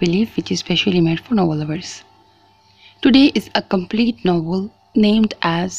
Belief, which is specially made for novel lovers. Today is a complete novel named as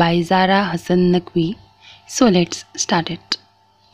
by Zara Hassan Naqvi. So let's start it.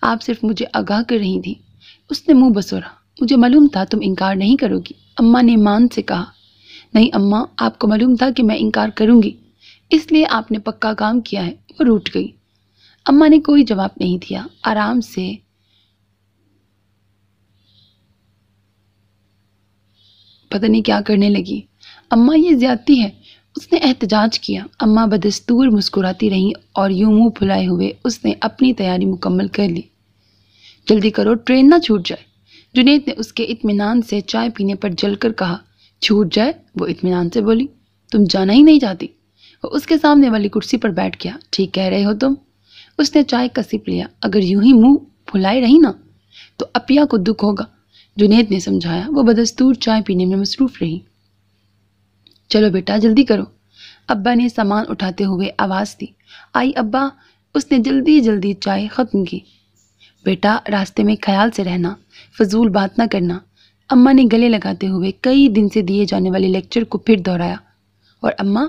آپ صرف مجھے آگاہ کر رہی تھی۔ اس نے منہ بسورا۔ مجھے معلوم تھا تم انکار نہیں کرو گی، اماں نے مان سے کہا۔ نہیں اماں، آپ کو معلوم تھا کہ میں انکار کروں گی، اس لیے آپ نے پکا کام کیا ہے۔ وہ روٹھ گئی۔ اماں نے کوئی جواب نہیں دیا، آرام سے پتہ نہیں کیا کرنے لگی۔ اماں یہ زیادتی ہے، اس نے احتجاج کیا۔ اماں بدستور مسکراتی رہیں اور یوں منہ پھلائے ہوئے اس نے اپنی تیاری مکمل کر لی۔ جلدی کرو، ٹرین نہ چھوٹ جائے۔ جنید نے اس کے اطمینان سے چائے پینے پر جل کر کہا۔ چھوٹ جائے؟ وہ اطمینان سے بولی۔ تم جانا ہی نہیں چاہتی؟ وہ اس کے سامنے والی کرسی پر بیٹھ گیا۔ ٹھیک کہہ رہے ہو تم۔ اس نے چائے کا سپ لیا۔ اگر یوں ہی منہ پھلائے رہی نا تو اپیا کو دکھ ہوگا، جنید نے سمجھایا۔ وہ بدستور چائے پینے میں مصروف رہی۔ چلو بیٹا جلدی کرو، ابا نے سامان اٹھاتے ہوئے آواز دی۔ آئی ابا۔ اس نے جلدی جلدی چائے ختم کی۔ بیٹا راستے میں خیال سے رہنا، فضول بات نہ کرنا۔ اماں نے گلے لگاتے ہوئے کئی دن سے دیے جانے والے لیکچر کو پھر دہرایا۔ اور اماں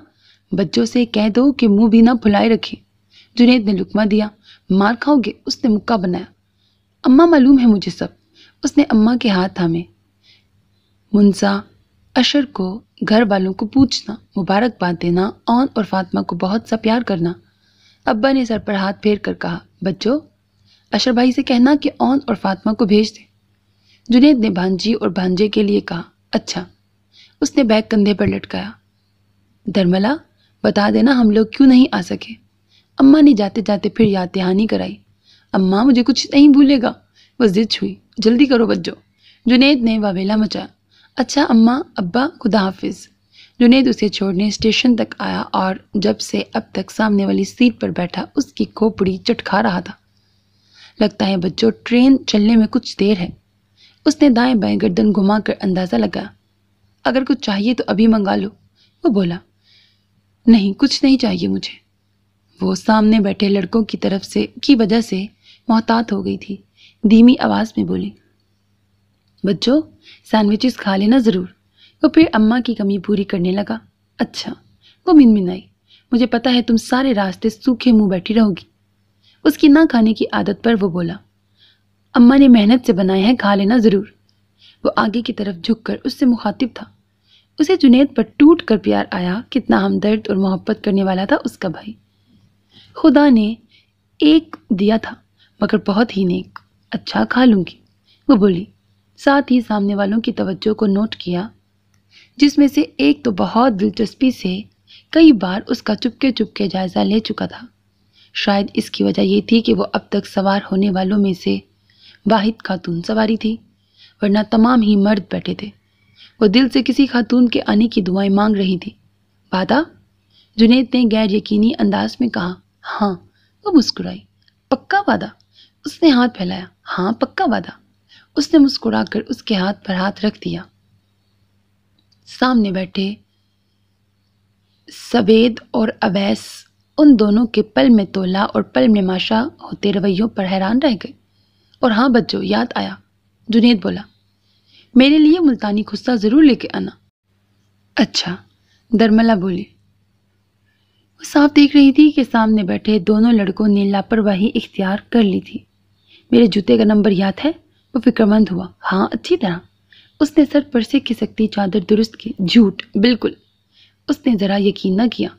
بچوں سے کہہ دو کہ منہ بھی نہ پھلائے رکھے۔ جنید نے لقمہ دیا۔ مار کھاؤ گے؟ اس نے مکہ بنایا۔ اماں معلوم ہے مجھے سب۔ اس نے اماں کے ہاتھ تھامے۔ منزا اشر کو گھر والوں کو پوچھنا، مبارکباد دینا، اون اور فاطمہ کو بہت سا پیار کرنا۔ ابا نے سر پر ہاتھ پھیر کر کہا، بچوں اشر بھائی سے کہنا کہ اون اور فاطمہ کو بھیج دے۔ جنید نے بھانجی اور بھانجے کے لیے کہا، اچھا۔ اس نے بیگ کندھے پر لٹکایا۔ درملا بتا دینا ہم لوگ کیوں نہیں آ سکے۔ اماں نے جاتے جاتے پھر یاد دہانی کرائی۔ اماں مجھے کچھ نہیں بھولے گا۔ وہ ضد ہوئی۔ جلدی کرو بچوں۔ جنید نے واویلا مچایا۔ اچھا اماں ابا خدا حافظ۔ جنید اسے چھوڑنے اسٹیشن تک آیا اور جب سے اب تک سامنے والی سیٹ پر بیٹھا اس کی کھوپڑی چٹکھا رہا تھا۔ لگتا ہے بچوں ٹرین چلنے میں کچھ دیر ہے۔ اس نے دائیں بائیں گردن گھما کر اندازہ لگایا۔ اگر کچھ چاہیے تو ابھی منگا لو۔ وہ بولا، نہیں کچھ نہیں چاہیے مجھے۔ وہ سامنے بیٹھے لڑکوں کی طرف سے کی وجہ سے محتاط ہو گئی تھی۔ دھیمی آواز میں بولی، بچوں سینڈوچز کھا لینا ضرور۔ وہ پھر اماں کی کمی پوری کرنے لگا۔ اچھا۔ وہ منمنائی، مجھے پتا ہے تم سارے راستے سوکھے منہ بیٹھی رہو گی۔ اس کی نہ کھانے کی عادت پر وہ بولا، اماں نے محنت سے بنائے ہیں، کھا لینا ضرور۔ وہ آگے کی طرف جھک کر اس سے مخاطب تھا۔ اسے جنید پر ٹوٹ کر پیار آیا۔ کتنا ہمدرد اور محبت کرنے والا تھا اس کا بھائی۔ خدا نے ایک دیا تھا مگر بہت ہی نیک۔ اچھا کھا لوں گی، وہ بولی، ساتھ ہی سامنے والوں کی توجہ کو نوٹ کیا، جس میں سے ایک تو بہت دلچسپی سے کئی بار اس کا چپکے چپکے جائزہ لے چکا تھا۔ شاید اس کی وجہ یہ تھی کہ وہ اب تک سوار ہونے والوں میں سے واحد خاتون سواری تھی، ورنہ تمام ہی مرد بیٹھے تھے۔ وہ دل سے کسی خاتون کے آنے کی دعائیں مانگ رہی تھی۔ وعدہ؟ جنید نے غیر یقینی انداز میں کہا۔ ہاں۔ وہ مسکرائی۔ پکا وعدہ؟ اس نے ہاتھ پھیلایا۔ ہاں پکا وعدہ۔ اس نے مسکرا کر اس کے ہاتھ پر ہاتھ رکھ دیا۔ سامنے بیٹھے سوید اور اویس ان دونوں کے پل میں تولا اور پل میں ماشا ہوتے رویوں پر حیران رہ گئے۔ اور ہاں بچوں یاد آیا، جنید بولا، میرے لیے ملتانی خستہ ضرور لے کے آنا۔ اچھا، درملا بولی۔ وہ صاف دیکھ رہی تھی کہ سامنے بیٹھے دونوں لڑکوں نے لاپرواہی اختیار کر لی تھی۔ میرے جوتے کا نمبر یاد ہے؟ وہ فکر مند ہوا۔ ہاں اچھی طرح۔ اس نے سر پر سے کھسکتی چادر درست کی۔ جھوٹ، بالکل۔ اس نے ذرا یقین نہ کیا۔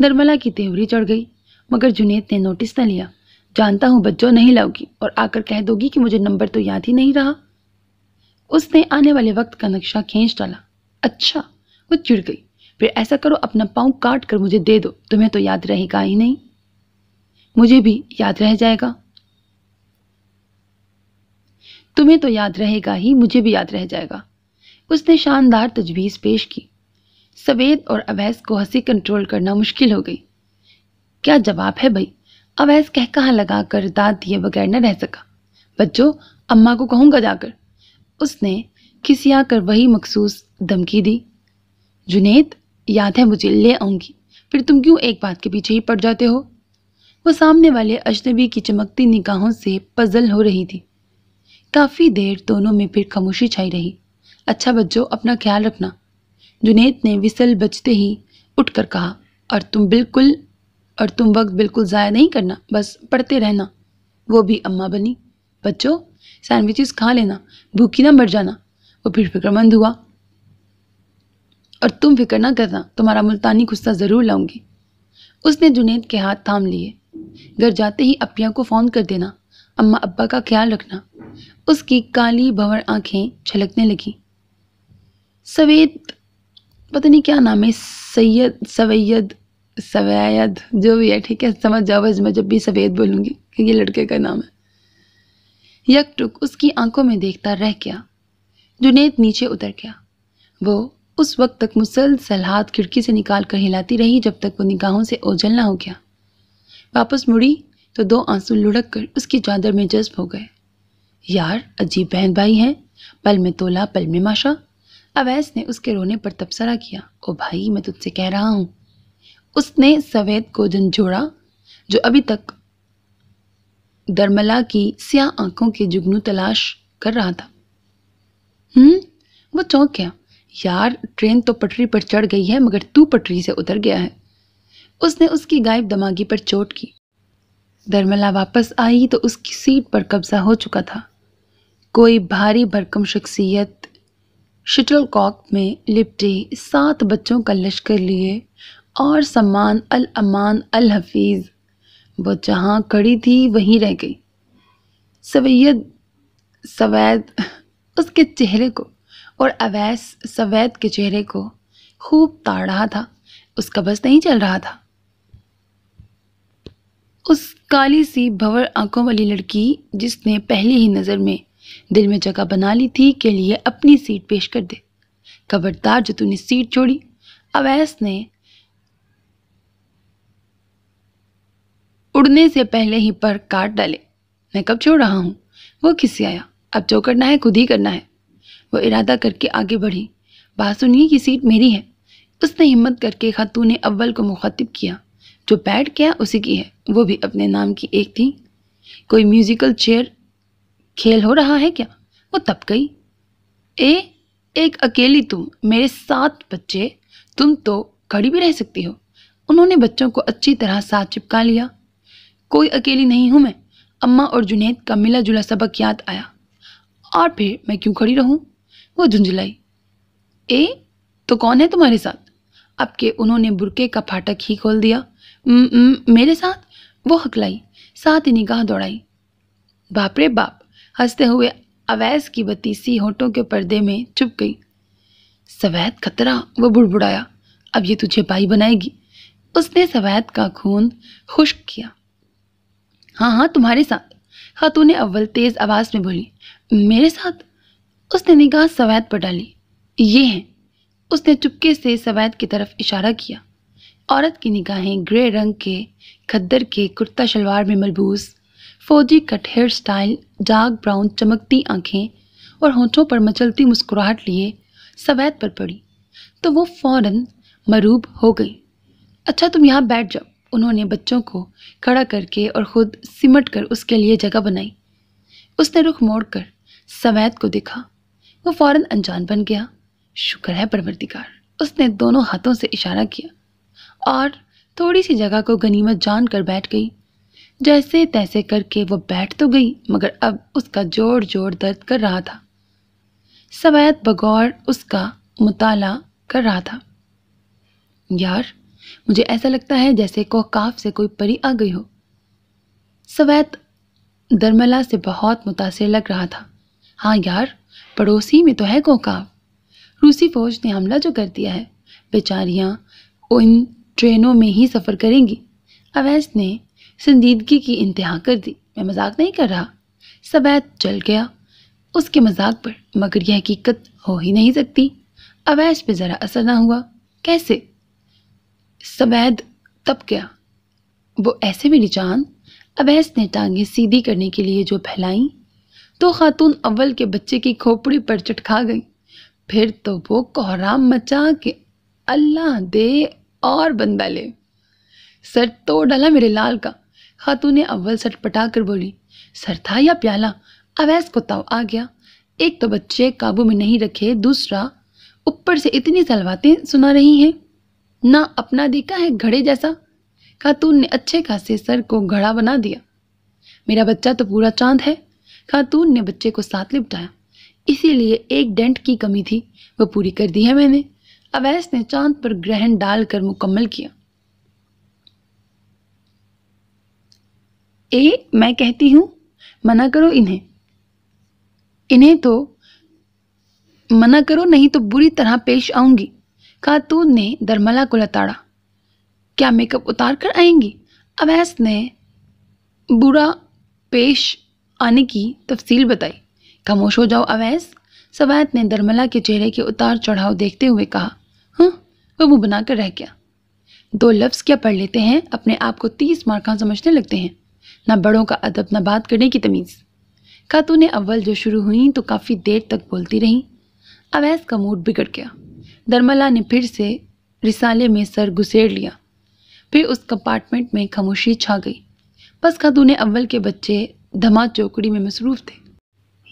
درملا کی تیوری چڑھ گئی، مگر جنید نے نوٹس نہ لیا۔ جانتا ہوں بچوں نہیں لاؤ گی اور آ کر کہہ دو گی کہ مجھے نمبر تو یاد ہی نہیں رہا۔ اس نے آنے والے وقت کا نقشہ کھینچ ڈالا۔ اچھا۔ وہ چڑ گئی۔ پھر ایسا کرو اپنا پاؤں کاٹ کر مجھے دے دو، تمہیں تو یاد رہے گا ہی نہیں۔ مجھے بھی یاد رہ جائے گا۔ تمہیں تو یاد رہے گا ہی، مجھے بھی یاد رہ جائے گا۔ اس نے شاندار تجویز پیش کی۔ سوید اور اویس کو ہنسی کنٹرول کرنا مشکل ہو گئی۔ کیا جواب ہے بھائی؟ اویس کہا لگا کر داد دیے بغیر نہ رہ سکا۔ بچوں اماں کو کہوں گا جا کر۔ اس نے کھسیا کر وہی مخصوص دھمکی دی۔ جنید یاد ہے مجھے، لے آؤں گی، پھر تم کیوں ایک بات کے پیچھے ہی پڑ جاتے ہو؟ وہ سامنے والے اجنبی کی چمکتی نگاہوں سے پزل ہو رہی تھی۔ کافی دیر دونوں میں پھر خاموشی چھائی رہی۔ اچھا بچوں اپنا خیال رکھنا، جنید نے وسل بجتے ہی اٹھ کر کہا، اور تم وقت بالکل ضائع نہیں کرنا، بس پڑھتے رہنا۔ وہ بھی اماں بنی۔ بچوں سینڈوچز کھا لینا، بھوکی نہ مر جانا۔ وہ پھر فکر مند ہوا، اور تم فکر نہ کرنا، تمہارا ملتانی کشتہ ضرور لاؤں گی۔ اس نے جنید کے ہاتھ تھام لیے۔ گھر جاتے ہی اپیاں کو فون کر دینا، اماں ابا کا خیال رکھنا۔ اس کی کالی بھور آنکھیں چھلکنے لگی۔ سوید، پتہ نہیں کیا نام ہے، سوید جو بھی ہے، ٹھیک ہے، سمجھ جاؤ میں جب بھی سوید بولوں گی کہ یہ لڑکے کا نام ہے۔ یک ٹک اس کی آنکھوں میں دیکھتا رہ گیا۔ جنید نیچے اتر گیا۔ وہ اس وقت تک مسلسل ہاتھ کھڑکی سے نکال کر ہلاتی رہی جب تک وہ نگاہوں سے اوجھل نہ ہو گیا۔ واپس مڑی تو 2 آنسو لڑک کر اس کی چادر میں جذب ہو گئے۔ یار عجیب بہن بھائی ہیں، پل میں تولا پل میں ماشا۔ اویس نے اس کے رونے پر تبصرہ کیا۔ او بھائی میں تجھ سے کہہ رہا ہوں۔ اس نے سوید کو جھنجھوڑا جو ابھی تک درملا کی سیاہ آنکھوں کے جگنو تلاش کر رہا تھا۔ وہ چونک گیا۔ یار ٹرین تو پٹری پر چڑھ گئی ہے مگر تو پٹری سے اتر گیا ہے۔ اس نے اس کی غائب دماغی پر چوٹ کی۔ درملا واپس آئی تو اس کی سیٹ پر قبضہ ہو چکا تھا۔ کوئی بھاری بھرکم شخصیت شٹل کاک میں لپٹے 7 بچوں کا لشکر لیے اور سمان الامان الحفیظ، وہ جہاں کھڑی تھی وہیں رہ گئی۔ سوید اس کے چہرے کو اور اویس سوید کے چہرے کو خوب تاڑ رہا تھا۔ اس کا بس نہیں چل رہا تھا۔ اس کالی سی بھور آنکھوں والی لڑکی جس نے پہلی ہی نظر میں دل میں جگہ بنا لی تھی کے لیے اپنی سیٹ پیش کر دے۔ خبردار جو تو نے سیٹ چھوڑی۔ اویس نے اڑنے سے پہلے ہی پر کاٹ ڈالے۔ میں کب چھوڑ رہا ہوں؟ وہ کس سے آیا؟ اب جو کرنا ہے خود ہی کرنا ہے۔ وہ ارادہ کر کے آگے بڑھی۔ بات سنیے، یہ سیٹ میری ہے۔ اس نے ہمت کر کے خاتون اول کو مخاطب کیا۔ جو بیٹھ گیا اسی کی ہے، وہ بھی اپنے نام کی ایک تھی۔ کوئی میوزیکل چیئر کھیل ہو رہا ہے کیا؟ وہ تپ گئی۔ ایک اکیلی تم، میرے 7 بچے، تم تو کھڑی بھی رہ سکتی ہو۔ انہوں نے بچوں کو اچھی طرح ساتھ چپکا لیا۔ کوئی اکیلی نہیں ہوں میں، اماں اور جنید کا ملا جلا سبق یاد آیا۔ اور پھر میں کیوں کھڑی رہوں؟ وہ جھنجھلائی۔ تو کون ہے تمہارے ساتھ؟ اب کہ انہوں نے برقعے کا پھاٹک ہی کھول دیا۔ میرے ساتھ؟ وہ ہکلائی، ساتھ ہی نگاہ دوڑائی۔ باپ رے باپ، ہنستے ہوئے اویس کی بتیسی ہونٹوں کے پردے میں چھپ گئی۔ سوید خطرہ، وہ بڑبڑایا، اب یہ تجھے بائی بنائے گی۔ اس نے سوید کا خون خشک کیا۔ ہاں تمہارے ساتھ، خاتون اول تیز آواز میں بولی۔ میرے ساتھ؟ اس نے نگاہ سوید پر ڈالی۔ یہ ہیں۔ اس نے چپکے سے سوید کی طرف اشارہ کیا۔ عورت کی نگاہیں گرے رنگ کے کھدر کے کرتا شلوار میں ملبوس، فوجی کٹ ہیئر سٹائل، ڈارک براؤن چمکتی آنکھیں اور ہونٹوں پر مچلتی مسکراہٹ لیے سوید پر پڑی تو وہ فوراً مروب ہو گئی۔ اچھا تم یہاں بیٹھ جاؤ۔ انہوں نے بچوں کو کھڑا کر کے اور خود سمٹ کر اس کے لیے جگہ بنائی۔ اس نے رخ موڑ کر سوید کو دیکھا۔ وہ فوراً انجان بن گیا۔ شکر ہے پروردگار۔ اس نے دونوں ہاتھوں سے اشارہ کیا اور تھوڑی سی جگہ کو غنیمت جان کر بیٹھ گئی۔ جیسے تیسے کر کے وہ بیٹھ تو گئی مگر اب اس کا جوڑ درد کر رہا تھا۔ سوید بغور اس کا مطالعہ کر رہا تھا۔ یار مجھے ایسا لگتا ہے جیسے کوکاف سے کوئی پری آ گئی ہو۔ سوید درملا سے بہت متاثر لگ رہا تھا۔ ہاں یار، پڑوسی میں تو ہے کوکاف۔ روسی فوج نے حملہ جو کر دیا ہے، بیچاریاں ان ٹرینوں میں ہی سفر کریں گی۔ اویس نے سنجیدگی کی انتہا کر دی۔ میں مذاق نہیں کر رہا۔ سوید جل گیا اس کے مذاق پر، مگر یہ حقیقت ہو ہی نہیں سکتی۔ اویس پہ ذرا اثر نہ ہوا۔ کیسے؟ سوید تپ گیا۔ وہ ایسے میری جان؟ اویس نے ٹانگیں سیدھی کرنے کے لیے جو پھیلائیں تو خاتون اول کے بچے کی کھوپڑی پر چٹکا گئی۔ پھر تو وہ کوہرام مچا کہ اللہ دے اور بندہ لے۔ سر توڑ ڈالا میرے لال کا۔ خاتون اول سٹ پٹا کر بولی۔ سر تھا یا پیالہ؟ اویس کو تاؤ آ گیا۔ ایک تو بچے قابو میں نہیں رکھے، دوسرا اوپر سے اتنی سلواتیں سنا رہی ہیں۔ نہ اپنا دیکھا ہے گھڑے جیسا۔ خاتون نے اچھے خاصے سر کو گھڑا بنا دیا۔ میرا بچہ تو پورا چاند ہے۔ خاتون نے بچے کو ساتھ لپٹایا۔ اسی لیے ایک ڈینٹ کی کمی تھی، وہ پوری کر دی ہے میں نے۔ اویس نے چاند پر گرہن ڈال کر مکمل کیا۔ میں کہتی ہوں منع کرو انہیں تو منع کرو، نہیں تو بری طرح پیش آؤں گی۔ خاتون نے درملا کو لتاڑا۔ کیا میک اپ اتار کر آئیں گی؟ اویس نے برا پیش آنے کی تفصیل بتائی۔ خاموش ہو جاؤ اویس، سویت نے درملا کے چہرے کے اتار چڑھاؤ دیکھتے ہوئے کہا۔ ہاں، وہ منہ بنا کر رہ گیا۔ 2 لفظ کیا پڑھ لیتے ہیں، اپنے آپ کو 30 مارکاں سمجھنے لگتے ہیں۔ نہ بڑوں کا ادب، نہ بات کرنے کی تمیز۔ خاتونیں اول جو شروع ہوئیں تو کافی دیر تک بولتی رہیں۔ اویس کا موڈ بگڑ گیا۔ درملا نے پھر سے رسالے میں سر گھسیڑ لیا۔ پھر اس کمپارٹمنٹ میں خاموشی چھا گئی۔ بس خاتون اول کے بچے دھما چوکڑی میں مصروف تھے۔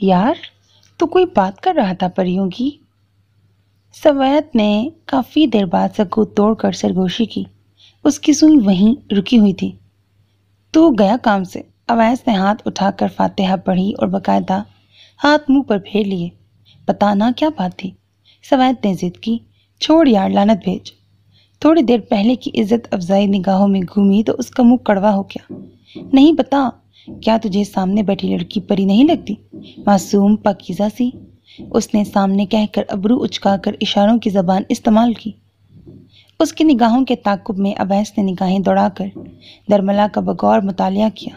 یار، تو کوئی بات کر رہا تھا پریوں کی؟ سویت نے کافی دیر بعد سکوت توڑ کر سرگوشی کی۔ اس کی سوئی وہیں رکی ہوئی تھی۔ تو گیا کام سے؟ اویس نے ہاتھ اٹھا کر فاتحہ پڑھی اور باقاعدہ ہاتھ منہ پر پھیر لیے۔ بتانا کیا بات تھی؟ سویت نے ضد کی۔ چھوڑ یار، لعنت بھیج۔ تھوڑی دیر پہلے کی عزت افزائی نگاہوں میں گھومی تو اس کا منہ کڑوا ہو گیا۔ نہیں بتا، کیا تجھے سامنے بیٹھی لڑکی پری نہیں لگتی؟ معصوم، پاکیزہ سی؟ اس نے سامنے کہہ کر ابرو اچکا کر اشاروں کی زبان استعمال کی۔ اس کی نگاہوں کے تعاقب میں اویس نے نگاہیں دوڑا کر درملا کا بغور مطالعہ کیا۔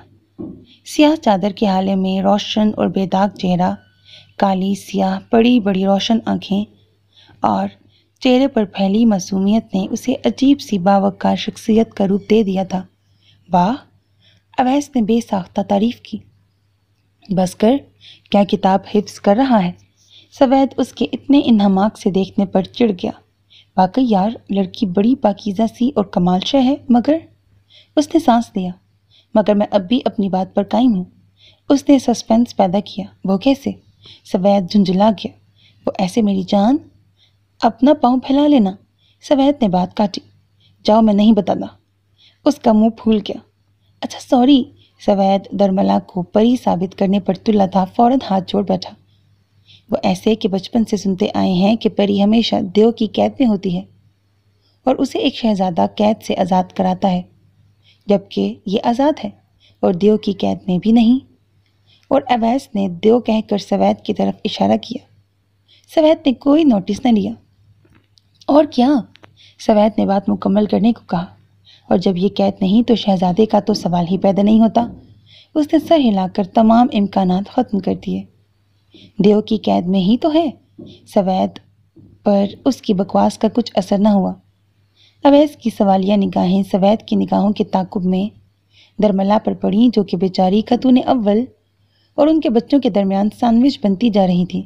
سیاہ چادر کے حالے میں روشن اور بے داغ چہرہ، کالی سیاہ بڑی بڑی روشن آنکھیں اور چہرے پر پھیلی معصومیت نے اسے عجیب سی باوقار شخصیت کا روپ دے دیا تھا۔ واہ، اویس نے بے ساختہ تعریف کی۔ بس کر، کیا کتاب حفظ کر رہا ہے؟ سوید اس کے اتنے انہماک سے دیکھنے پر چڑ گیا۔ واقعی یار، لڑکی بڑی پاکیزہ سی اور کمال شے ہے، مگر اس نے سانس لیا۔ مگر میں اب بھی اپنی بات پر قائم ہوں۔ اس نے سسپینس پیدا کیا۔ وہ کیسے؟ سوید جھنجھلا گیا۔ وہ ایسے میری جان، اپنا پاؤں پھیلا لینا۔ سوید نے بات کاٹی۔ جاؤ، میں نہیں بتاتا۔ اس کا منہ پھول گیا۔ اچھا سوری۔ سوید درملا کو پری ثابت کرنے پر تلا تھا، فوراً ہاتھ جوڑ بیٹھا۔ وہ ایسے کہ بچپن سے سنتے آئے ہیں کہ پری ہمیشہ دیو کی قید میں ہوتی ہے اور اسے ایک شہزادہ قید سے آزاد کراتا ہے، جبکہ یہ آزاد ہے اور دیو کی قید میں بھی نہیں۔ اور اویس نے دیو کہہ کر سوید کی طرف اشارہ کیا۔ سوید نے کوئی نوٹس نہ لیا۔ اور کیا؟ سوید نے بات مکمل کرنے کو کہا۔ اور جب یہ قید نہیں تو شہزادے کا تو سوال ہی پیدا نہیں ہوتا۔ اس نے سر ہلا کر تمام امکانات ختم کر دیے۔ دیو کی قید میں ہی تو ہے۔ سوید پر اس کی بکواس کا کچھ اثر نہ ہوا۔ اویس کی سوالیہ نگاہیں سوید کی نگاہوں کے تعاقب میں درملا پر پڑیں، جو کہ بیچاری خاتون اول اور ان کے بچوں کے درمیان سینڈوچ بنتی جا رہی تھی۔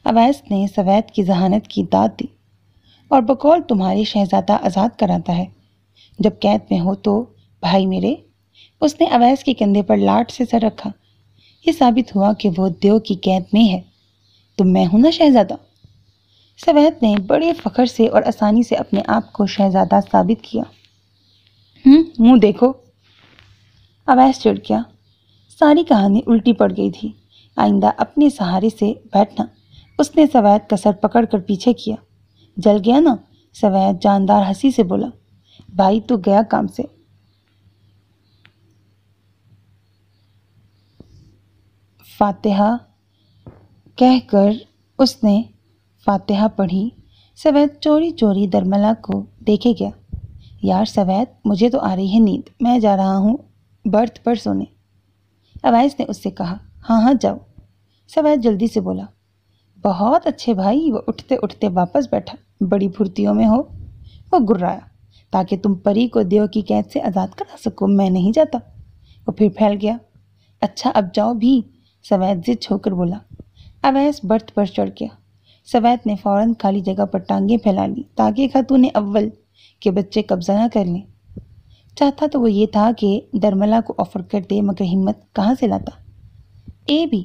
اویس نے سوید کی ذہانت کی داد دی۔ اور بقول تمہارے شہزادہ آزاد کراتا ہے، جب قید میں ہو تو بھائی میرے؟ اس نے اویس کے کندھے پر لاٹ سے سر رکھا۔ یہ ثابت ہوا کہ وہ دیو کی قید میں ہے تو میں ہوں نا شہزادہ۔ سوید نے بڑے فخر سے اور آسانی سے اپنے آپ کو شہزادہ ثابت کیا۔ منہ دیکھو۔ اویس چڑ گیا۔ ساری کہانی الٹی پڑ گئی تھی۔ آئندہ اپنے سہارے سے بیٹھنا۔ اس نے سوید کا سر پکڑ کر پیچھے کیا۔ جل گیا نا؟ سوید جاندار ہنسی سے بولا۔ بھائی تو گیا کام سے۔ فاتحہ کہہ کر اس نے فاتحہ پڑھی۔ سوید چوری چوری درملا کو دیکھے گیا۔ یار سوید، مجھے تو آ رہی ہے نیند، میں جا رہا ہوں برتھ پر سونے۔ اویس نے اس سے کہا۔ ہاں ہاں جاؤ۔ سوید جلدی سے بولا۔ بہت اچھے بھائی۔ وہ اٹھتے اٹھتے واپس بیٹھا۔ بڑی پھرتیوں میں ہو؟ وہ گرایا۔ تاکہ تم پری کو دیو کی قید سے آزاد کرا سکو، میں نہیں جاتا۔ وہ پھر پھیل گیا۔ اچھا اب جاؤ بھی، سوید ضد ہو کر بولا۔ اویس برتھ پر چڑھ گیا۔ سوید نے فوراً خالی جگہ پر ٹانگیں پھیلا لی تاکہ خاتون اول کے بچے قبضہ نہ کر لیں۔ چاہتا تو وہ یہ تھا کہ درملا کو آفر کر دے، مگر ہمت کہاں سے لاتا۔ بھی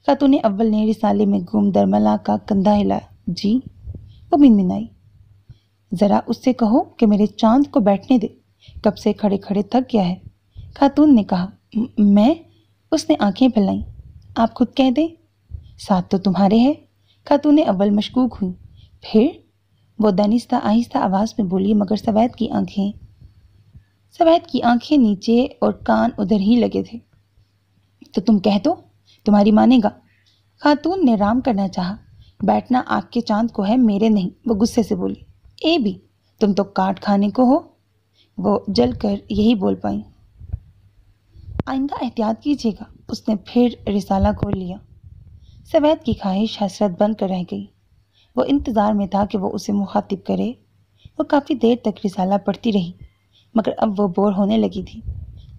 خاتون اول نے رسالے میں گم درملا کا کندھا ہلایا۔ جی؟ وہ منمنائی۔ ذرا اس سے کہو کہ میرے چاند کو بیٹھنے دے، کب سے کھڑے کھڑے تھک گیا ہے۔ خاتون نے کہا۔ میں؟ اس نے آنکھیں پھیلائیں۔ آپ خود کہہ دیں، ساتھ تو تمہارے ہے۔ خاتون اول مشکوک ہوئی۔ پھر وہ دانستہ آہستہ آواز میں بولی، مگر سوید کی آنکھیں نیچے اور کان ادھر ہی لگے تھے۔ تو تم کہہ دو، تمہاری مانے گا۔ خاتون نے رام کرنا چاہا۔ بیٹھنا آپ کے چاند کو ہے، میرے نہیں، وہ غصے سے بولی۔ اے بھی، تم تو کاٹ کھانے کو ہو، وہ جل کر یہی بول پائیں۔ آئندہ احتیاط کیجیے گا۔ اس نے پھر رسالہ کھول لیا۔ سوید کی خواہش حسرت بن کر رہ گئی۔ وہ انتظار میں تھا کہ وہ اسے مخاطب کرے۔ وہ کافی دیر تک رسالہ پڑھتی رہی، مگر اب وہ بور ہونے لگی تھی۔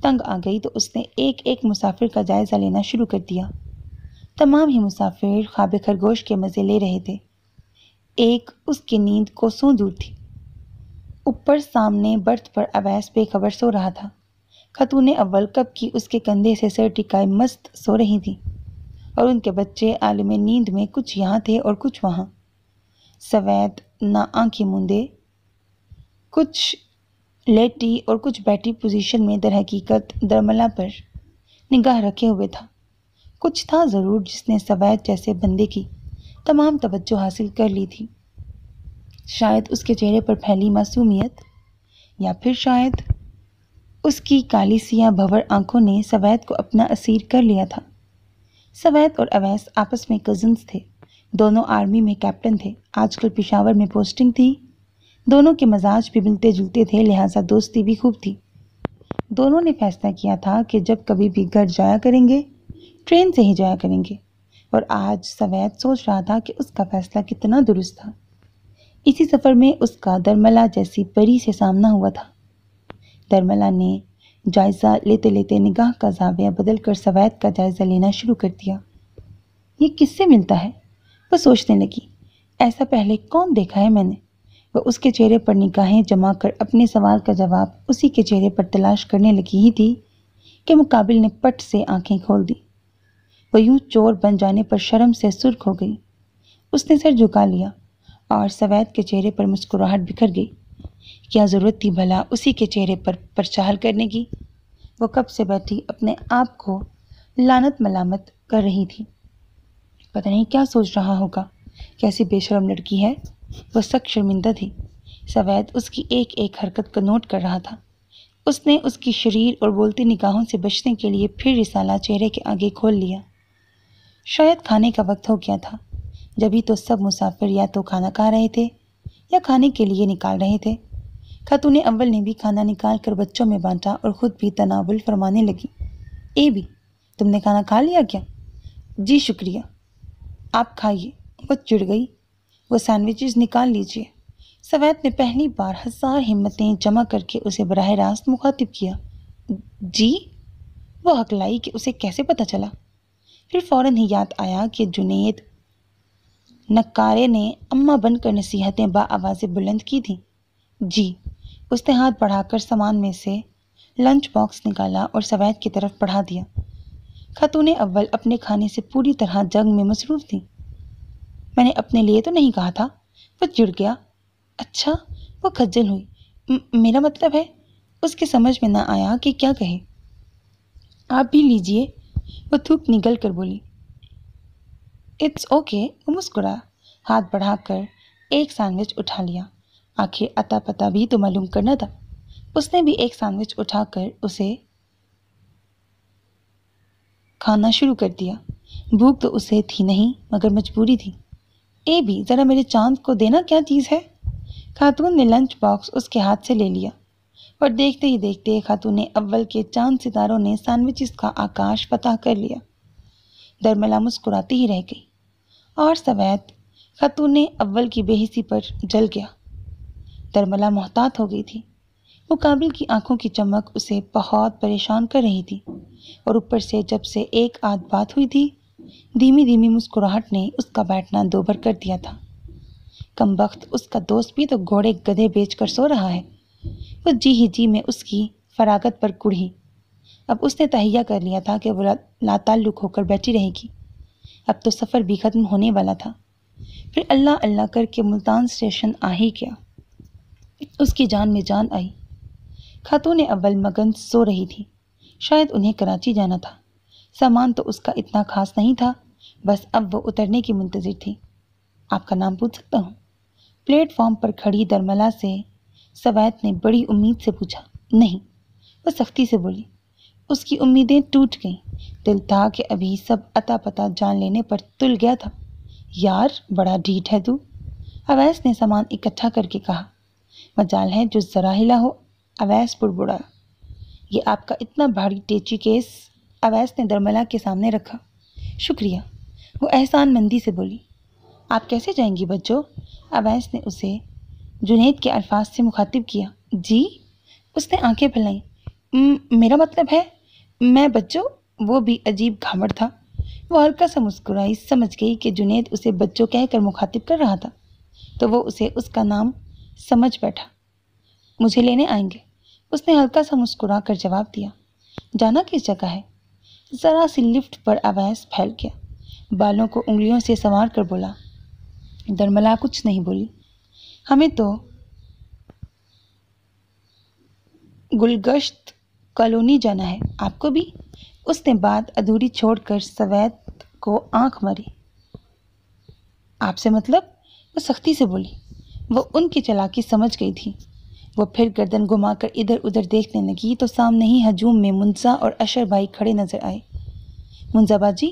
تنگ آ گئی تو اس نے ایک ایک مسافر کا جائزہ لینا شروع کر دیا۔ تمام ہی مسافر خواب خرگوش کے مزے لے رہے تھے۔ ایک اس کی نیند کو سوں دور تھی۔ اوپر سامنے برتھ پر اویس بے خبر سو رہا تھا۔ خاتون اول کب کی اس کے کندھے سے سر ٹکائے مست سو رہی تھی، اور ان کے بچے عالم نیند میں کچھ یہاں تھے اور کچھ وہاں۔ سوید نہ آنکھیں موندے، کچھ لیٹی اور کچھ بیٹھی پوزیشن میں در حقیقت درملا پر نگاہ رکھے ہوئے تھا۔ کچھ تھا ضرور جس نے سوید جیسے بندے کی تمام توجہ حاصل کر لی تھی۔ شاید اس کے چہرے پر پھیلی معصومیت، یا پھر شاید اس کی کالی سیاہ بھور آنکھوں نے سوید کو اپنا اسیر کر لیا تھا۔ سوید اور اویس آپس میں کزنز تھے، دونوں آرمی میں کیپٹن تھے، آج کل پشاور میں پوسٹنگ تھی۔ دونوں کے مزاج بھی ملتے جلتے تھے، لہٰذا دوستی بھی خوب تھی۔ دونوں نے فیصلہ کیا تھا کہ جب کبھی بھی گھر جایا کریں گے، ٹرین سے ہی جایا کریں گے، اور آج سوید سوچ رہا تھا کہ اس کا فیصلہ کتنا درست تھا۔ اسی سفر میں اس کا درملا جیسی پری سے سامنا ہوا تھا۔ درملا نے جائزہ لیتے لیتے نگاہ کا زاویہ بدل کر سوید کا جائزہ لینا شروع کر دیا۔ یہ کس سے ملتا ہے؟ وہ سوچنے لگی۔ ایسا پہلے کون دیکھا ہے میں نے؟ وہ اس کے چہرے پر نگاہیں جما کر اپنے سوال کا جواب اسی کے چہرے پر تلاش کرنے لگی ہی تھی کہ مقابل نے پٹ سے آنکھیں کھول دی۔ وہ یوں چور بن جانے پر شرم سے سرخ ہو گئی۔ اس نے سر جھکا لیا اور سوید کے چہرے پر مسکراہٹ بکھر گئی۔ کیا ضرورت تھی بھلا اسی کے چہرے پر پرچال کرنے کی؟ وہ کب سے بیٹھی اپنے آپ کو لعنت ملامت کر رہی تھی۔ پتہ نہیں کیا سوچ رہا ہوگا، کیسی بے شرم لڑکی ہے۔ وہ سخت شرمندہ تھی۔ سوید اس کی ایک ایک حرکت کو نوٹ کر رہا تھا۔ اس نے اس کی شریر اور بولتی نگاہوں سے بچنے کے لیے پھر رسالہ چہرے کے آگے کھول لیا۔ شاید کھانے کا وقت ہو گیا تھا، جبھی تو سب مسافر یا تو کھانا کھا رہے تھے یا کھانے کے لیے نکال رہے تھے۔ خاتون اول نے بھی کھانا نکال کر بچوں میں بانٹا اور خود بھی تناول فرمانے لگی۔ اے بھی، تم نے کھانا کھا لیا کیا؟ جی شکریہ، آپ کھائیے۔ وہ چڑ گئی۔ وہ سینڈوچز نکال لیجیے۔ سوید نے پہلی بار ہزار ہمتیں جمع کر کے اسے براہ راست مخاطب کیا۔ جی؟ وہ ہکلائی کہ اسے کیسے پتہ چلا۔ پھر فوراً ہی یاد آیا کہ جنید نکارے نے اماں بن کر نصیحتیں بآواز بلند کی تھیں۔ جی۔ اس نے ہاتھ بڑھا کر سامان میں سے لنچ باکس نکالا اور سوید کی طرف بڑھا دیا۔ خاتون اول اپنے کھانے سے پوری طرح جنگ میں مصروف تھی۔ میں نے اپنے لیے تو نہیں کہا تھا۔ وہ چڑ گیا۔ اچھا؟ وہ کھجل ہوئی۔ میرا مطلب ہے، اس کے سمجھ میں نہ آیا کہ کیا کہے۔ آپ بھی لیجئے، وہ تھوک نگل کر بولی۔ اٹس اوکے، وہ مسکرایا، ہاتھ بڑھا کر ایک سینڈوچ اٹھا لیا۔ آخر اتا پتا بھی تو معلوم کرنا تھا۔ اس نے بھی ایک سینڈوچ اٹھا کر اسے کھانا شروع کر دیا۔ بھوک تو اسے تھی نہیں، مگر مجبوری تھی۔ اے بھی، ذرا میرے چاند کو دینا کیا چیز ہے؟ خاتون نے لنچ باکس اس کے ہاتھ سے لے لیا، اور دیکھتے ہی دیکھتے خاتون اول کے چاند ستاروں نے سینڈوچز کا آکاش فتح کر لیا۔ درملا مسکراتی ہی رہ گئی، اور سوید خاتون اول کی بے حسی پر جل گیا۔ درملا محتاط ہو گئی تھی۔ مقابل کی آنکھوں کی چمک اسے بہت پریشان کر رہی تھی، اور اوپر سے جب سے ایک آدھ بات ہوئی تھی، دھیمی دھیمی مسکراہٹ نے اس کا بیٹھنا دوبر کر دیا تھا۔ کم بخت، اس کا دوست بھی تو گھوڑے گدھے بیچ کر سو رہا ہے۔ وہ جی ہی جی میں اس کی فراغت پر کڑھی۔ اب اس نے تہیہ کر لیا تھا کہ وہ لاتعلق ہو کر بیٹھی رہے گی۔ اب تو سفر بھی ختم ہونے والا تھا۔ پھر اللہ اللہ کر کے ملتان اسٹیشن آ ہی گیا۔ اس کی جان میں جان آئی۔ خاتون اول مگن سو رہی تھی۔ شاید انہیں کراچی جانا تھا۔ سامان تو اس کا اتنا خاص نہیں تھا، بس اب وہ اترنے کی منتظر تھی۔ آپ کا نام پوچھ سکتا ہوں؟ پلیٹ فارم پر کھڑی درملا سے سویت نے بڑی امید سے پوچھا۔ نہیں، وہ سختی سے بولی۔ اس کی امیدیں ٹوٹ گئیں۔ دل تھا کہ ابھی سب اتا پتہ جان لینے پر تل گیا تھا۔ یار بڑا ڈھیٹ ہے تو، اویس نے سامان اکٹھا کر کے کہا۔ مجال ہے جو ذرا ہلا ہو، اویس بڑبڑا۔ یہ آپ کا اتنا بھاری ٹیچی کیس، اویس نے درملا کے سامنے رکھا۔ شکریہ، وہ احسان مندی سے بولی۔ آپ کیسے جائیں گی بچوں؟ اویس نے اسے جنید کے الفاظ سے مخاطب کیا۔ جی؟ اس نے آنکھیں پھیلائیں۔ میرا مطلب ہے میں بچوں، وہ بھی عجیب گھامڑ تھا۔ وہ ہلکا سا مسکرائی، سمجھ گئی کہ جنید اسے بچوں کہہ کر مخاطب کر رہا تھا، تو وہ اسے اس کا نام سمجھ بیٹھا۔ مجھے لینے آئیں گے؟ اس نے ہلکا سا مسکرا کر جواب دیا۔ جانا کس جگہ ہے؟ ذرا سی لفٹ پر اویس پھیل گیا، بالوں کو انگلیوں سے سنوار کر بولا۔ درملا کچھ نہیں بولی۔ ہمیں تو گلگشت کالونی جانا ہے، آپ کو بھی؟ اس نے بات ادھوری چھوڑ کر سویت کو آنکھ ماری۔ آپ سے مطلب؟ وہ سختی سے بولی۔ وہ ان کی چالاکی سمجھ گئی تھی۔ وہ پھر گردن گھما کر ادھر ادھر دیکھنے لگی تو سامنے ہی ہجوم میں منزا اور اشر بھائی کھڑے نظر آئے۔ منزا باجی؟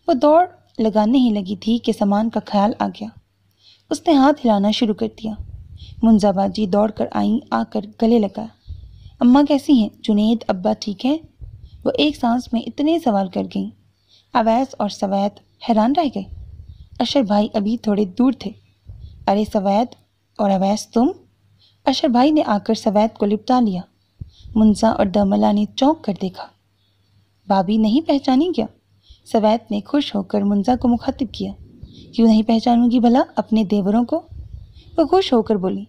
وہ دوڑ لگانے ہی لگی تھی کہ سامان کا خیال آ گیا۔ اس نے ہاتھ ہلانا شروع کر دیا۔ منزا باجی دوڑ کر آئیں، آ کر گلے لگا۔ اماں کیسی ہیں؟ جنید ابا ٹھیک ہیں؟ وہ ایک سانس میں اتنے سوال کر گئیں۔ اویس اور سویت حیران رہ گئے۔ اشر بھائی ابھی تھوڑے دور تھے۔ ارے سویت اور اویس تم؟ اشر بھائی نے آ کر سویت کو لپٹا لیا۔ منزا اور درملا نے چونک کر دیکھا۔ بھابھی نہیں پہچانی کیا؟ سویت نے خوش ہو کر منزا کو مخاطب کیا۔ کیوں نہیں پہچانوں گی بھلا اپنے دیوروں کو؟ وہ خوش ہو کر بولی۔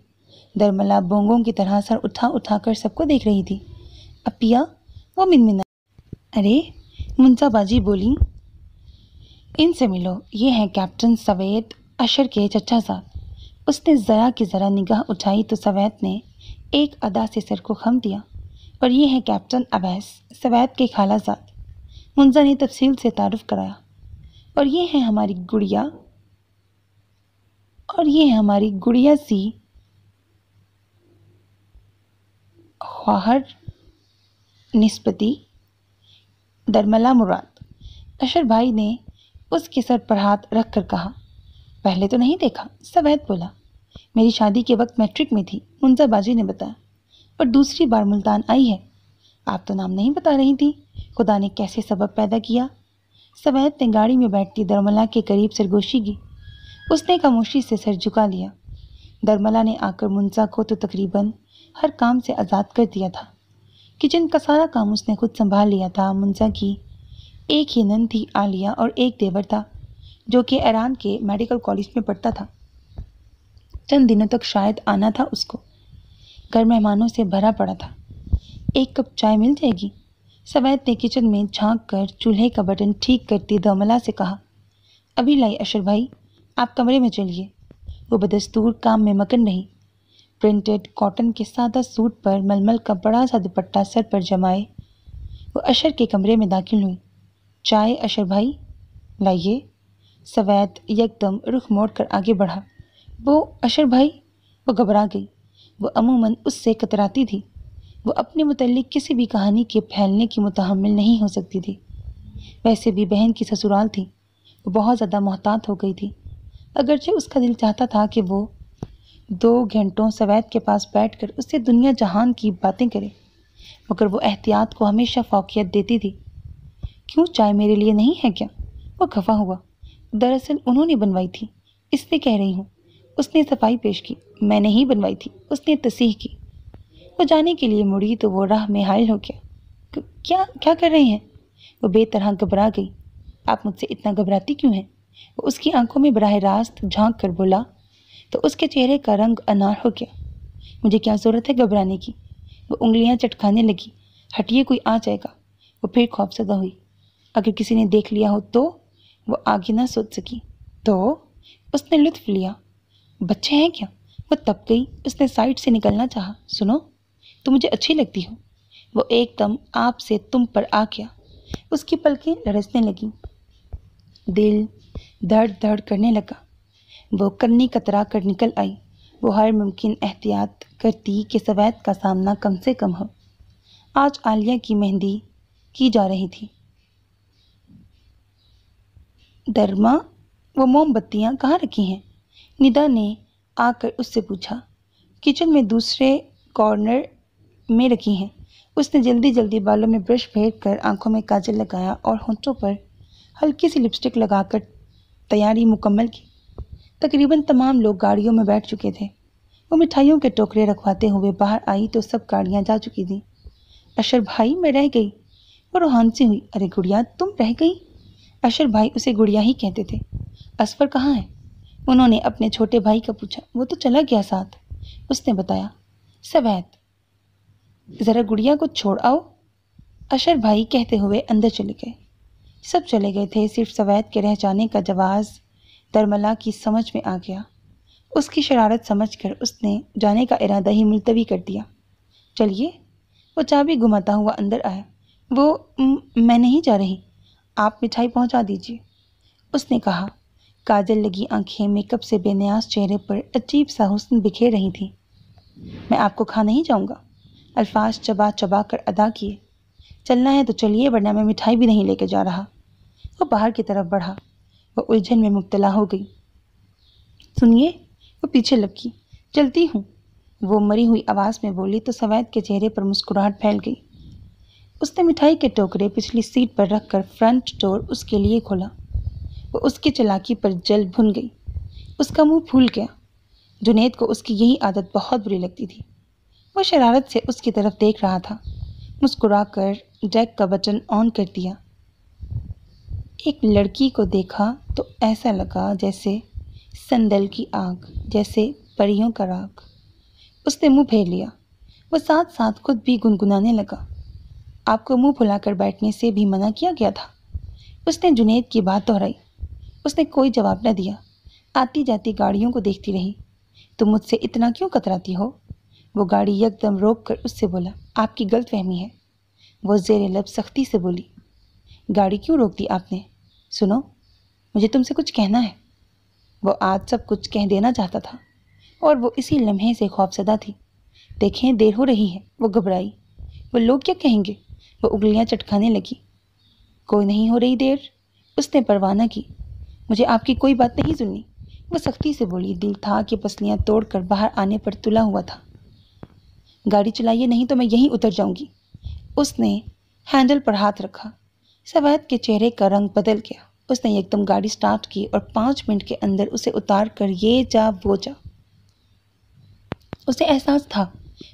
درملا بونگوں کی طرح سر اٹھا اٹھا کر سب کو دیکھ رہی تھی۔ اپیا، وہ منمنا۔ ارے منزا باجی بولی، ان سے ملو، یہ ہیں کیپٹن سویت، اشر کے چچا زاد۔ اس نے ذرا کی ذرا نگاہ اٹھائی تو سویت نے ایک ادا سے سر کو خم دیا۔ اور یہ ہے کیپٹن اویس، سویت کے خالہ زاد۔ منزا نے تفصیل سے تعارف کرایا۔ اور یہ ہے ہماری گڑیا سی خواہر نسبتی درملا مراد۔ اشر بھائی نے اس کے سر پر ہاتھ رکھ کر کہا۔ پہلے تو نہیں دیکھا، سویت بولا۔ میری شادی کے وقت میٹرک میں تھی، منزا باجی نے بتایا، اور دوسری بار ملتان آئی ہے۔ آپ تو نام نہیں بتا رہی تھی، خدا نے کیسے سبب پیدا کیا؟ سویت نے گاڑی میں بیٹھتی درملا کے قریب سرگوشی کی۔ اس نے خاموشی سے سر جھکا لیا۔ درملا نے آ کر منزا کو تو تقریباً ہر کام سے آزاد کر دیا تھا۔ کچن کا سارا کام اس نے خود سنبھال لیا تھا۔ منزا کی ایک ہی نند تھی عالیہ، اور ایک دیور تھا جو کہ ایران کے میڈیکل کالج میں پڑھتا تھا۔ چند دنوں تک شاید آنا تھا اس کو۔ گھر مہمانوں سے بھرا پڑا تھا۔ ایک کپ چائے مل جائے گی؟ سویت نے کچن میں جھانک کر چولہے کا بٹن ٹھیک کرتی درملا سے کہا۔ ابھی لائی اشر بھائی، آپ کمرے میں چلیے۔ وہ بدستور کام میں مگن رہی۔ پرنٹڈ کاٹن کے سادہ سوٹ پر ململ کا بڑا سا دوپٹہ سر پر جمائے وہ اشر کے کمرے میں داخل ہوئی۔ چائے اشر بھائی؟ لائیے۔ سویت یکدم رخ موڑ کر آگے بڑھا۔ وہ اشر بھائی؟ وہ گھبرا گئی۔ وہ عموماً اس سے کتراتی تھی۔ وہ اپنے متعلق کسی بھی کہانی کے پھیلنے کی متحمل نہیں ہو سکتی تھی۔ ویسے بھی بہن کی سسرال تھی، وہ بہت زیادہ محتاط ہو گئی تھی۔ اگرچہ اس کا دل چاہتا تھا کہ وہ 2 گھنٹوں سویت کے پاس بیٹھ کر اس سے دنیا جہان کی باتیں کرے، مگر وہ احتیاط کو ہمیشہ فوقیت دیتی تھی۔ کیوں، چائے میرے لیے نہیں ہے کیا؟ وہ خفا ہوا۔ دراصل انہوں نے بنوائی تھی، اس لیے کہہ رہی ہوں۔ اس نے صفائی پیش کی۔ میں نے ہی بنوائی تھی، اس نے تصحیح کی۔ وہ جانے کے لیے مڑی تو وہ راہ میں حائل ہو گیا۔ کیا کر رہے ہیں؟ وہ بے طرح گھبرا گئی۔ آپ مجھ سے اتنا گھبراتی کیوں ہیں؟ وہ اس کی آنکھوں میں براہ راست جھانک کر بولا تو اس کے چہرے کا رنگ انار ہو گیا۔ مجھے کیا ضرورت ہے گھبرانے کی؟ وہ انگلیاں چٹکانے لگی۔ ہٹیے، کوئی آ جائے گا۔ وہ پھر خوفزدہ ہوئی۔ اگر کسی نے دیکھ لیا ہو تو؟ وہ آگے نہ سوچ سکی۔ تو اس نے لطف لیا۔ بچے ہیں کیا؟ وہ تپ گئی۔ اس نے سائڈ سے نکلنا چاہا۔ سنو، تو مجھے اچھی لگتی ہو۔ وہ ایک دم آپ سے تم پر آ گیا۔ اس کی پلکیں لرزنے لگیں، دل دھڑ دھڑ کرنے لگا۔ وہ کنی کترا کر نکل آئی۔ وہ ہر ممکن احتیاط کرتی کہ سوید کا سامنا کم سے کم ہو۔ آج عالیہ کی مہندی کی جا رہی تھی۔ درما، وہ موم بتیاں کہاں رکھی ہیں؟ ندا نے آ کر اس سے پوچھا۔ کچن میں دوسرے کارنر میں رکھی ہیں۔ اس نے جلدی جلدی بالوں میں برش پھیر کر آنکھوں میں کاجل لگایا اور ہونٹوں پر ہلکی سی لپسٹک لگا کر تیاری مکمل کی۔ تقریباً تمام لوگ گاڑیوں میں بیٹھ چکے تھے۔ وہ مٹھائیوں کے ٹوکرے رکھواتے ہوئے باہر آئی تو سب گاڑیاں جا چکی تھیں۔ اشر بھائی، میں رہ گئی۔ وہ روحان سی ہوئی۔ ارے گڑیا، تم رہ گئی؟ اشر بھائی اسے گڑیا ہی کہتے تھے۔ اصفر کہاں ہے؟ انہوں نے اپنے چھوٹے بھائی کا پوچھا۔ وہ تو چلا گیا ساتھ، اس نے بتایا۔ سوید، ذرا گڑیا کو چھوڑ آؤ، اشر بھائی کہتے ہوئے اندر چلے گئے۔ سب چلے گئے تھے، صرف سوید کے رہ جانے کا جواز درملا کی سمجھ میں آ گیا۔ اس کی شرارت سمجھ کر اس نے جانے کا ارادہ ہی ملتوی کر دیا۔ چلیے، وہ چابی گھماتا ہوا اندر آیا۔ میں نہیں جا رہی، آپ مٹھائی پہنچا دیجیے، اس نے کہا۔ کاجل لگی آنکھیں میک اپ سے بے نیاز چہرے پر عجیب سا حسن بکھیر رہی تھیں۔ میں آپ کو کھا نہیں جاؤں گا، الفاظ چبا چبا کر ادا کیے۔ چلنا ہے تو چلیے، ورنہ میں مٹھائی بھی نہیں لے کے جا رہا۔ وہ باہر کی طرف بڑھا۔ وہ الجھن میں مبتلا ہو گئی۔ سنیے، وہ پیچھے لپکی۔ چلتی ہوں، وہ مری ہوئی آواز میں بولی تو سوید کے چہرے پر مسکراہٹ پھیل گئی۔ اس نے مٹھائی کے ٹوکرے پچھلی سیٹ پر رکھ کر فرنٹ ڈور اس کے لیے کھولا۔ وہ اس کی چالاکی پر جل بھن گئی۔ اس کا منہ پھول گیا۔ جنید کو اس کی یہی عادت بہت بری لگتی تھی۔ وہ شرارت سے اس کی طرف دیکھ رہا تھا۔ مسکرا کر ڈیک کا بٹن آن کر دیا۔ ایک لڑکی کو دیکھا تو ایسا لگا جیسے سندل کی آگ، جیسے پریوں کا راگ۔ اس نے منہ پھیر لیا۔ وہ ساتھ ساتھ خود بھی گنگنانے لگا۔ آپ کو منہ پھلا کر بیٹھنے سے بھی منع کیا گیا تھا، اس نے جنید کی بات دہرائی۔ اس نے کوئی جواب نہ دیا۔ آتی جاتی گاڑیوں کو دیکھتی رہی۔ تم مجھ سے اتنا کیوں کتراتی ہو؟ وہ گاڑی یکدم روک کر اس سے بولا۔ آپ کی غلط فہمی ہے، وہ زیر لب سختی سے بولی۔ گاڑی کیوں روک دی آپ نے؟ سنو، مجھے تم سے کچھ کہنا ہے۔ وہ آج سب کچھ کہہ دینا چاہتا تھا اور وہ اسی لمحے سے خوفزدہ تھی۔ دیکھیں، دیر ہو رہی ہے، وہ گھبرائی۔ وہ لوگ کیا کہیں گے؟ وہ انگلیاں چٹکانے لگی۔ کوئی نہیں ہو رہی دیر، اس نے پرواہ نہ کی۔ مجھے آپ کی کوئی بات نہیں سننی، وہ سختی سے بولی۔ دل تھا کہ پسلیاں توڑ کر باہر آنے پر تلا ہوا تھا۔ گاڑی چلائیے، نہیں تو میں یہیں اتر جاؤں گی۔ اس نے ہینڈل پر ہاتھ رکھا۔ سوید کے چہرے کا رنگ بدل گیا۔ اس نے یکدم گاڑی سٹارٹ کی اور 5 منٹ کے اندر اسے اتار کر یہ جا وہ جا۔ اسے احساس تھا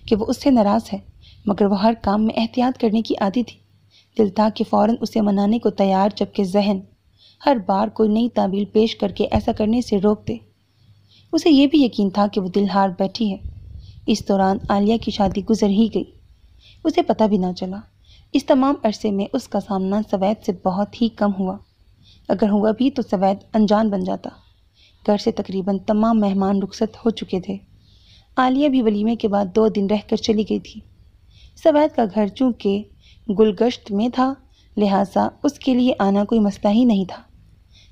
کہ وہ اس سے ناراض ہے، مگر وہ ہر کام میں احتیاط کرنے کی عادی تھی۔ دل تھا کہ فوراً اسے منانے کو تیار، جبکہ ذہن ہر بار کوئی نئی تعویل پیش کر کے ایسا کرنے سے روک دے۔ اسے یہ بھی یقین تھا کہ وہ دل ہار بیٹھی ہے۔ اس دوران عالیہ کی شادی گزر ہی گئی، اسے پتہ بھی نہ چلا۔ اس تمام عرصے میں اس کا سامنا سوید سے بہت ہی کم ہوا، اگر ہوا بھی تو سوید انجان بن جاتا۔ گھر سے تقریباً تمام مہمان رخصت ہو چکے تھے۔ عالیہ بھی ولیمے کے بعد 2 دن رہ کر چلی گئی تھی۔ سوید کا گھر چونکہ گلگشت میں تھا، لہٰذا اس کے لیے آنا کوئی مسئلہ ہی نہیں تھا۔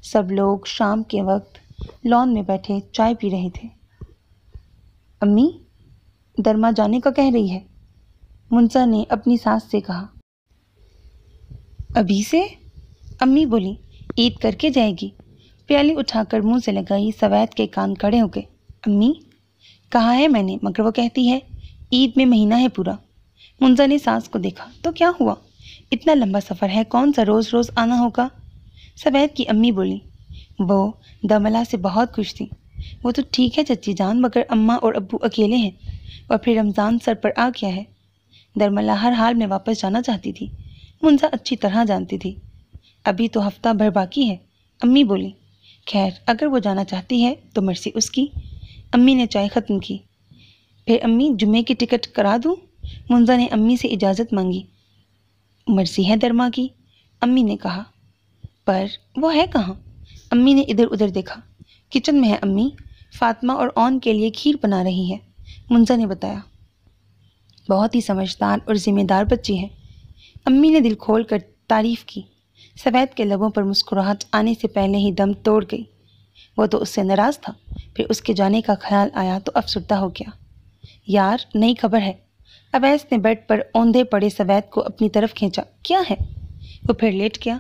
سب لوگ شام کے وقت لان میں بیٹھے چائے پی رہے تھے۔ امی، درما جانے کا کہہ رہی ہے، منسا نے اپنی ساس سے کہا۔ ابھی سے؟ امی بولی۔ عید کر کے جائے گی۔ پیالی اٹھا کر منہ سے لگائی۔ سوید کے کان کھڑے ہو گئے۔ امی، کہا ہے میں نے، مگر وہ کہتی ہے عید میں مہینہ ہے پورا۔ منسا نے ساس کو دیکھا۔ تو کیا ہوا؟ اتنا لمبا سفر ہے، کون سا روز روز آنا ہوگا؟ سوید کی امی بولی۔ وہ دملا سے بہت خوش تھی۔ وہ تو ٹھیک ہے چچی جان، مگر اماں اور ابو اکیلے ہیں، اور پھر رمضان سر پر آ گیا ہے۔ درملا ہر حال میں واپس جانا چاہتی تھی، منسا اچھی طرح جانتی تھی۔ ابھی تو ہفتہ بھر باقی ہے، امی بولی۔ خیر، اگر وہ جانا چاہتی ہے تو مرضی اس کی۔ امی نے چائے ختم کی۔ پھر امی، جمعے کی ٹکٹ کرا دوں؟ منسا نے امی سے اجازت مانگی۔ مرضی ہے درما کی، امی نے کہا۔ پر وہ ہے کہاں؟ امی نے ادھر ادھر دیکھا۔ کچن میں ہے امی، فاطمہ اور اون کے لیے کھیر بنا رہی ہے، منسا نے بتایا۔ بہت ہی سمجھدار اور ذمہ دار بچی ہے، امی نے دل کھول کر تعریف کی۔ سوید کے لبوں پر مسکراہٹ آنے سے پہلے ہی دم توڑ گئی۔ وہ تو اس سے ناراض تھا، پھر اس کے جانے کا خیال آیا تو افسردہ ہو گیا۔ یار نئی خبر ہے۔ اویس نے بیڈ پر اوندھے پڑے سوید کو اپنی طرف کھینچا۔ کیا ہے؟ وہ پھر لیٹ گیا۔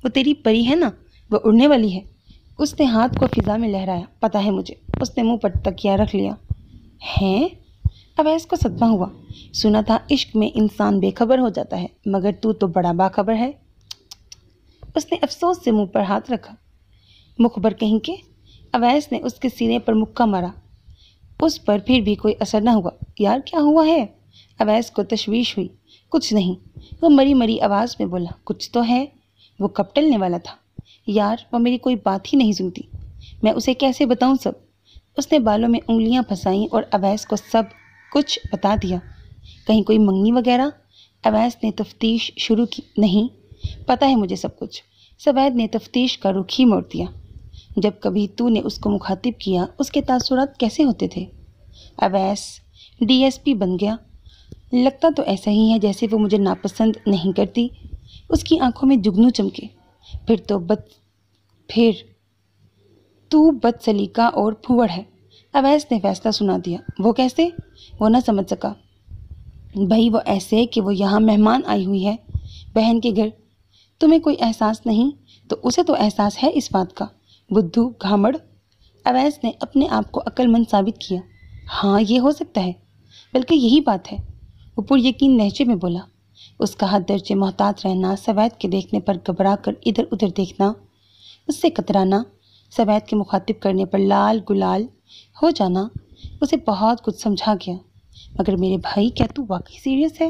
وہ تیری پری ہے نا، وہ اڑنے والی ہے۔ اس نے ہاتھ کو فضا میں لہرایا۔ پتہ ہے مجھے۔ اس نے منہ پر تکیہ رکھ لیا۔ ہیں؟ اویس کو صدمہ ہوا۔ سنا تھا عشق میں انسان بے خبر ہو جاتا ہے، مگر تو بڑا باخبر ہے۔ اس نے افسوس سے منہ پر ہاتھ رکھا۔ مخبر کہیں کے؟ اویس نے اس کے سینے پر مکہ مارا۔ اس پر پھر بھی کوئی اثر نہ ہوا۔ یار کیا ہوا ہے؟ اویس کو تشویش ہوئی۔ کچھ نہیں، وہ مری مری آواز میں بولا۔ کچھ تو ہے۔ وہ کب ٹلنے والا تھا؟ یار وہ میری کوئی بات ہی نہیں سنتی، میں اسے کیسے بتاؤں سب؟ اس نے بالوں میں انگلیاں پھنسائیں اور اویس کو سب کچھ بتا دیا۔ کہیں کوئی منگنی وغیرہ؟ اویس نے تفتیش شروع کی۔ نہیں، پتہ ہے مجھے سب کچھ۔ سوید نے تفتیش کا رخ ہی موڑ دیا۔ جب کبھی تو نے اس کو مخاطب کیا، اس کے تاثرات کیسے ہوتے تھے؟ اویس ڈی ایس پی بن گیا۔ لگتا تو ایسا ہی ہے جیسے وہ مجھے ناپسند نہیں کرتی۔ اس کی آنکھوں میں جگنو چمکے۔ پھر تو بد سلیقہ اور پھوڑ ہے۔ اویس نے فیصلہ سنا دیا۔ وہ کیسے؟ وہ نہ سمجھ سکا۔ بھائی وہ ایسے کہ وہ یہاں مہمان آئی ہوئی ہے، بہن کے گھر۔ تمہیں کوئی احساس نہیں تو اسے تو احساس ہے اس بات کا، بدھو گھامڑ۔ اویس نے اپنے آپ کو عقل مند ثابت کیا۔ ہاں یہ ہو سکتا ہے، بلکہ یہی بات ہے، وہ پر یقین لہجے میں بولا۔ اس کا حد درجے محتاط رہنا، سوید کے دیکھنے پر گھبرا کر ادھر ادھر دیکھنا، اس سے کترانا، سوید کے مخاطب کرنے پر لال گلال ہو جانا، اسے بہت کچھ سمجھا گیا۔ مگر میرے بھائی کیا تو واقعی سیریس ہے؟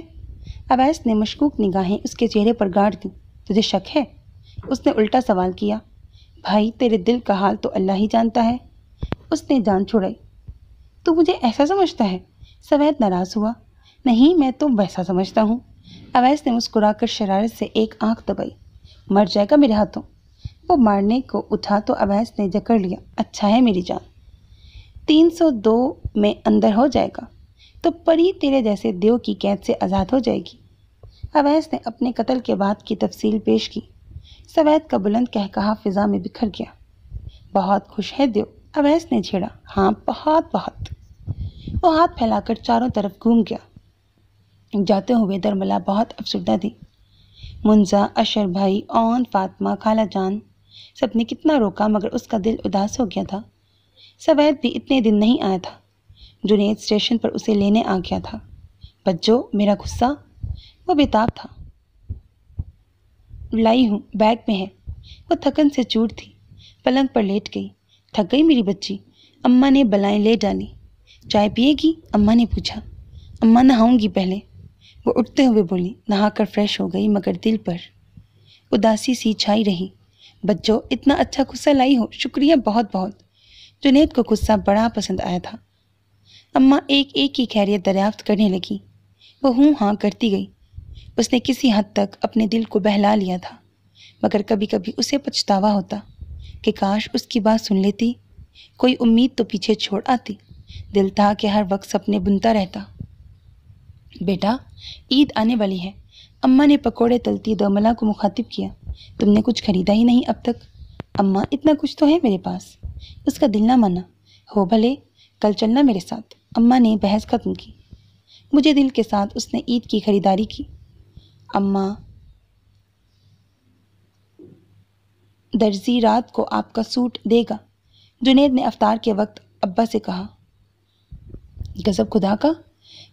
اویس نے مشکوک نگاہیں اس کے چہرے پر گاڑ دیں۔ تجھے شک ہے؟ اس نے الٹا سوال کیا۔ بھائی تیرے دل کا حال تو اللہ ہی جانتا ہے۔ اس نے جان چھڑائی۔ تو مجھے ایسا سمجھتا ہے؟ سوید ناراض ہوا۔ نہیں، میں تو ویسا سمجھتا ہوں۔ اویس نے مسکرا کر شرارت سے ایک آنکھ دبائی۔ مر جائے گا میرے ہاتھوں۔ وہ مارنے کو اٹھا تو اویس نے جکڑ لیا۔ اچھا ہے میری جان، 302 میں اندر ہو جائے گا تو پری تیرے جیسے دیو کی قید سے آزاد ہو جائے گی۔ اویس نے اپنے قتل کے بعد کی تفصیل پیش کی۔ سوید کا بلند کہکہا فضا میں بکھر گیا۔ بہت خوش ہے دیو؟ اویس نے چھیڑا۔ ہاں بہت بہت۔ وہ ہاتھ پھیلا کر چاروں طرف گھوم گیا۔ جاتے ہوئے درملا بہت افسردہ تھی۔ منزا، اشر بھائی، اون، فاطمہ، خالہ جان، سب نے کتنا روکا مگر اس کا دل اداس ہو گیا تھا۔ سوید بھی اتنے دن نہیں آیا تھا۔ جنید اسٹیشن پر اسے لینے آ گیا تھا۔ بجو میرا غصہ؟ وہ بےتاب تھا۔ لائی ہوں، بیگ میں ہے۔ وہ تھکن سے چور تھی، پلنگ پر لیٹ گئی۔ تھک گئی میری بچی؟ اماں نے بلائیں لے ڈالی۔ چائے پیے گی؟ اماں نے پوچھا۔ اماں نہاؤں گی پہلے، وہ اٹھتے ہوئے بولی۔ نہا کر فریش ہو گئی مگر دل پر اداسی سی چھائی رہی۔ بچو اتنا اچھا قصہ لائی ہو، شکریہ بہت بہت۔ جنید کو قصہ بڑا پسند آیا تھا۔ اماں ایک ایک کی خیریت دریافت کرنے لگی۔ وہ ہوں ہاں کرتی گئی۔ اس نے کسی حد تک اپنے دل کو بہلا لیا تھا، مگر کبھی کبھی اسے پچھتاوا ہوتا کہ کاش اس کی بات سن لیتی، کوئی امید تو پیچھے چھوڑ آتی۔ دل تھا کہ ہر وقت سپنے بنتا رہتا۔ بیٹا عید آنے والی ہے، اماں نے پکوڑے تلتی درملا کو مخاطب کیا۔ تم نے کچھ خریدا ہی نہیں اب تک۔ اماں اتنا کچھ تو ہے میرے پاس۔ اس کا دل نہ مانا۔ ہو بھلے، کل چلنا میرے ساتھ۔ اماں نے بحث ختم کی۔ مجھے دل کے ساتھ اس نے عید کی خریداری کی۔ اماں درزی رات کو آپ کا سوٹ دے گا، جنید نے افطار کے وقت ابا سے کہا۔ غضب خدا کا،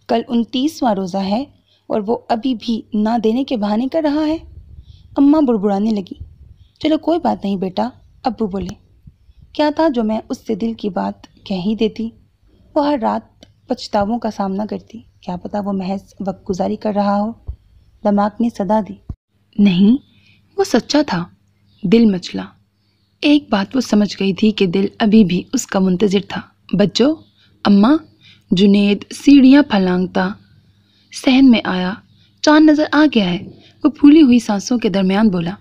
کل 29واں روزہ ہے اور وہ ابھی بھی نہ دینے کے بہانے کر رہا ہے۔ اماں بڑبڑانے لگی۔ چلو کوئی بات نہیں بیٹا، ابو بولے۔ کیا تھا جو میں اس سے دل کی بات کہہ ہی دیتی؟ وہ ہر رات پچھتاووں کا سامنا کرتی۔ کیا پتا وہ محض وقت گزاری کر رہا ہو؟ دماغ نے صدا دی۔ نہیں، وہ سچا تھا۔ دل مچلا۔ ایک بات وہ سمجھ گئی تھی کہ دل ابھی بھی اس کا منتظر تھا۔ بچو، اماں۔ جنید سیڑھیاں پھلانگتا صحن میں آیا۔ چاند نظر آ گیا ہے، وہ پھولی ہوئی سانسوں کے درمیان بولا۔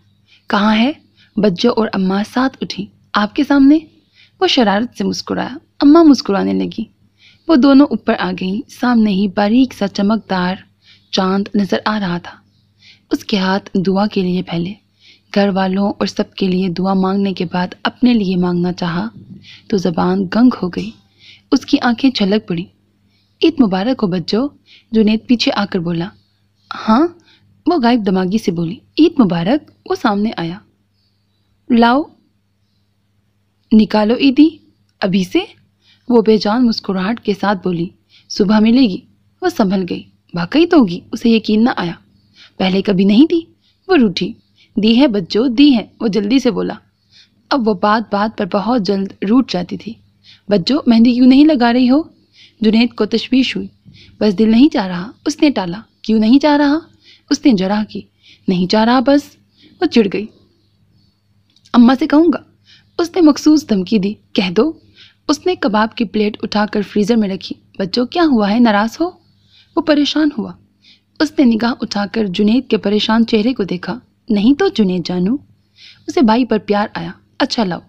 کہاں ہے؟ بچو اور اماں ساتھ اٹھی۔ آپ کے سامنے؟ وہ شرارت سے مسکرایا۔ اماں مسکرانے لگی۔ وہ دونوں اوپر آ گئیں۔ سامنے ہی باریک سا چمکدار چاند نظر آ رہا تھا۔ اس کے ہاتھ دعا کے لیے پھیلے۔ گھر والوں اور سب کے لیے دعا مانگنے کے بعد اپنے لیے مانگنا چاہا تو زبان گنگ ہو گئی، اس کی آنکھیں چھلک پڑیں۔ عید مبارک ہو بچوں، جنید پیچھے آ کر بولا۔ ہاں، وہ غائب دماغی سے بولی۔ عید مبارک، وہ سامنے آیا۔ لاؤ نکالو عیدی ابھی سے، وہ بے جان مسکراہٹ کے ساتھ بولی۔ صبح ملے گی۔ وہ سنبھل گئی، واقعی تو ہوگی، اسے یقین نہ آیا۔ پہلے کبھی نہیں دی، وہ روٹھی۔ دی ہے بچوں، دی ہے، وہ جلدی سے بولا۔ اب وہ بات بات پر بہت جلد روٹ جاتی تھی۔ بچوں مہندی کیوں نہیں لگا رہی ہو؟ جنید کو تشویش ہوئی۔ بس دل نہیں چاہ رہا، اس نے ٹالا۔ کیوں نہیں چاہ رہا؟ اس نے جرح کی۔ نہیں چاہ رہا بس۔ وہ چڑ گئی۔ اماں سے کہوں گا، اس نے مخصوص دھمکی دی۔ کہہ دو۔ اس نے کباب کی پلیٹ اٹھا کر فریزر میں رکھی۔ بچوں کیا ہوا ہے، ناراض ہو؟ وہ پریشان ہوا۔ اس نے نگاہ اٹھا کر جنید کے پریشان چہرے کو دیکھا۔ نہیں تو جنید جانو۔ اسے بھائی پر پیار آیا۔ اچھا لاؤ،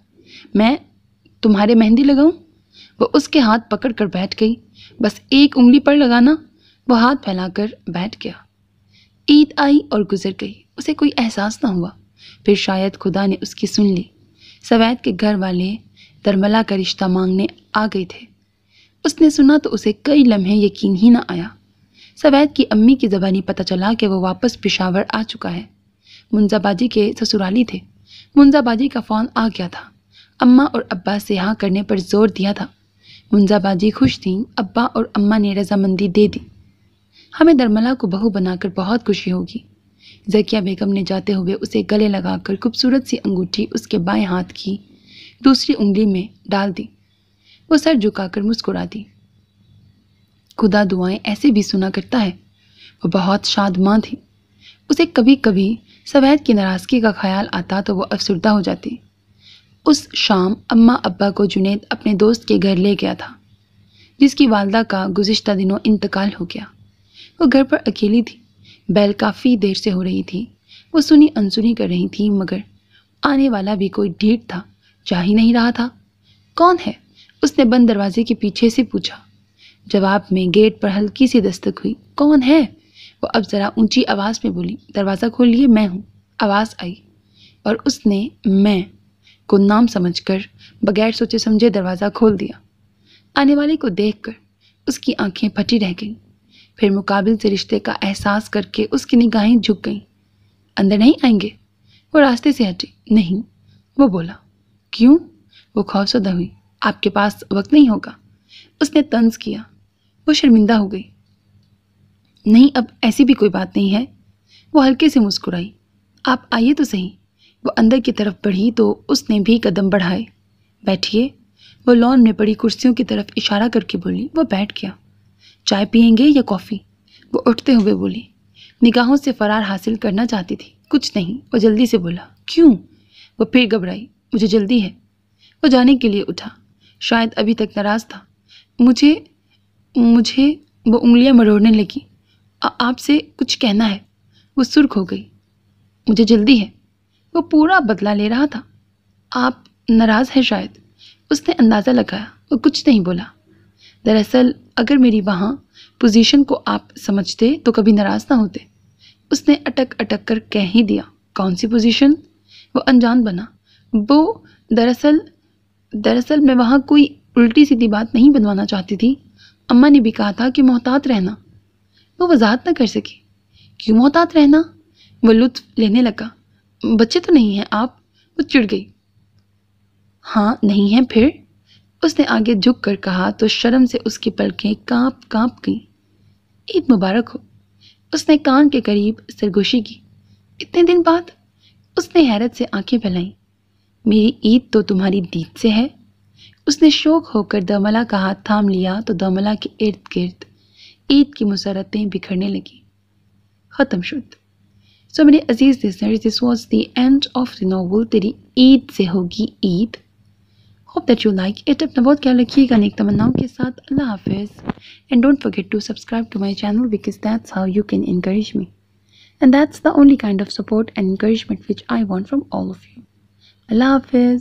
میں تمہارے مہندی لگاؤں؟ وہ اس کے ہاتھ پکڑ کر بیٹھ گئی۔ بس ایک انگلی پر لگانا۔ وہ ہاتھ پھیلا کر بیٹھ گیا۔ عید آئی اور گزر گئی، اسے کوئی احساس نہ ہوا۔ پھر شاید خدا نے اس کی سن لی۔ سوید کے گھر والے درملا کا رشتہ مانگنے آ گئے تھے۔ اس نے سنا تو اسے کئی لمحے یقین ہی نہ آیا۔ سوید کی امی کی زبانی پتہ چلا کہ وہ واپس پشاور آ چکا ہے۔ منزا باجی کے سسرالی تھے۔ منزا باجی کا فون آ گیا تھا۔ اماں اور ابا سے ہاں کرنے پر زور دیا تھا۔ منزا باجی خوش تھیں، ابا اور اماں نے رضامندی دے دی۔ ہمیں درملا کو بہو بنا کر بہت خوشی ہوگی۔ ذکیہ بیگم نے جاتے ہوئے اسے گلے لگا کر خوبصورت سی انگوٹھی اس کے بائیں ہاتھ کی دوسری انگلی میں ڈال دی۔ وہ سر جھکا کر مسکرا دی۔ خدا دعائیں ایسے بھی سنا کرتا ہے۔ وہ بہت شادماں تھی۔ اسے کبھی کبھی سوید کی ناراضگی کا خیال آتا تو وہ افسردہ ہو جاتی۔ اس شام اماں ابا کو جنید اپنے دوست کے گھر لے گیا تھا، جس کی والدہ کا گزشتہ دنوں انتقال ہو گیا۔ وہ گھر پر اکیلی تھی۔ بیل کافی دیر سے ہو رہی تھی۔ وہ سنی انسنی کر رہی تھی، مگر آنے والا بھی کوئی ڈھیٹ تھا، جا ہی نہیں رہا تھا۔ کون ہے؟ اس نے بند دروازے کے پیچھے سے پوچھا۔ جواب میں گیٹ پر ہلکی سی دستک ہوئی۔ کون ہے؟ وہ اب ذرا اونچی آواز میں بولی۔ دروازہ کھولیے، میں ہوں۔ آواز آئی اور اس نے میں کو نام سمجھ کر بغیر سوچے سمجھے دروازہ کھول دیا۔ آنے والے کو دیکھ کر اس کی آنکھیں پھٹی رہ گئیں۔ پھر مقابل سے رشتے کا احساس کر کے اس کی نگاہیں جھک گئیں۔ اندر نہیں آئیں گے؟ وہ راستے سے ہٹی۔ نہیں، وہ بولا۔ کیوں؟ وہ خوفزدہ ہوئی۔ آپ کے پاس وقت نہیں ہوگا؟ اس نے طنز کیا۔ وہ شرمندہ ہو گئی۔ نہیں، اب ایسی بھی کوئی بات نہیں ہے۔ وہ ہلکے سے مسکرائی۔ آپ آئیے تو صحیح۔ وہ اندر کی طرف بڑھی تو اس نے بھی قدم بڑھائے۔ بیٹھیے، وہ لان میں پڑی کرسیوں کی طرف اشارہ کر کے بولی۔ وہ بیٹھ گیا۔ چائے پئیں گے یا کافی؟ وہ اٹھتے ہوئے بولی۔ نگاہوں سے فرار حاصل کرنا چاہتی تھی۔ کچھ نہیں، وہ جلدی سے بولا۔ کیوں؟ وہ پھر گھبرائی۔ مجھے جلدی ہے۔ وہ جانے کے لیے اٹھا، شاید ابھی تک ناراض تھا۔ مجھے وہ انگلیاں مروڑنے لگی۔ آپ سے کچھ کہنا ہے۔ وہ سرخ ہو گئی۔ مجھے جلدی ہے۔ وہ پورا بدلہ لے رہا تھا۔ آپ ناراض ہیں شاید۔ اس نے اندازہ لگایا۔ وہ کچھ نہیں بولا۔ دراصل اگر میری وہاں پوزیشن کو آپ سمجھتے تو کبھی ناراض نہ ہوتے۔ اس نے اٹک اٹک کر کہہ ہی دیا۔ کون سی پوزیشن؟ وہ انجان بنا۔ وہ دراصل میں وہاں کوئی الٹی سیدھی بات نہیں بنوانا چاہتی تھی۔ اماں نے بھی کہا تھا کہ محتاط رہنا۔ وہ وضاحت نہ کر سکی۔ کیوں محتاط رہنا؟ وہ لطف لینے لگا۔ بچے تو نہیں ہیں آپ؟ وہ چڑ گئی۔ ہاں نہیں ہیں پھر؟ اس نے آگے جھک کر کہا تو شرم سے اس کی پلکیں کانپ گئیں۔ عید مبارک ہو۔ اس نے کان کے قریب سرگوشی کی۔ اتنے دن بعد؟ اس نے حیرت سے آنکھیں پھیلائیں۔ میری عید تو تمہاری دید سے ہے۔ اس نے شوق ہو کر درملا کا ہاتھ تھام لیا تو درملا کے ارد گرد عید کی مسرتیں بکھرنے لگی۔ ختم شد۔ سو میرے عزیز listeners, this was the end of the novel تیری عید سے ہوگی عید۔ Hope that you like it. اپنا بہت خیال رکھیے گا نیک تمناؤں کے ساتھ۔ اللہ حافظ. And don't forget to subscribe to my channel because that's how you can encourage me. And that's the only kind of support and encouragement which I want from all of you. Allah Hafiz.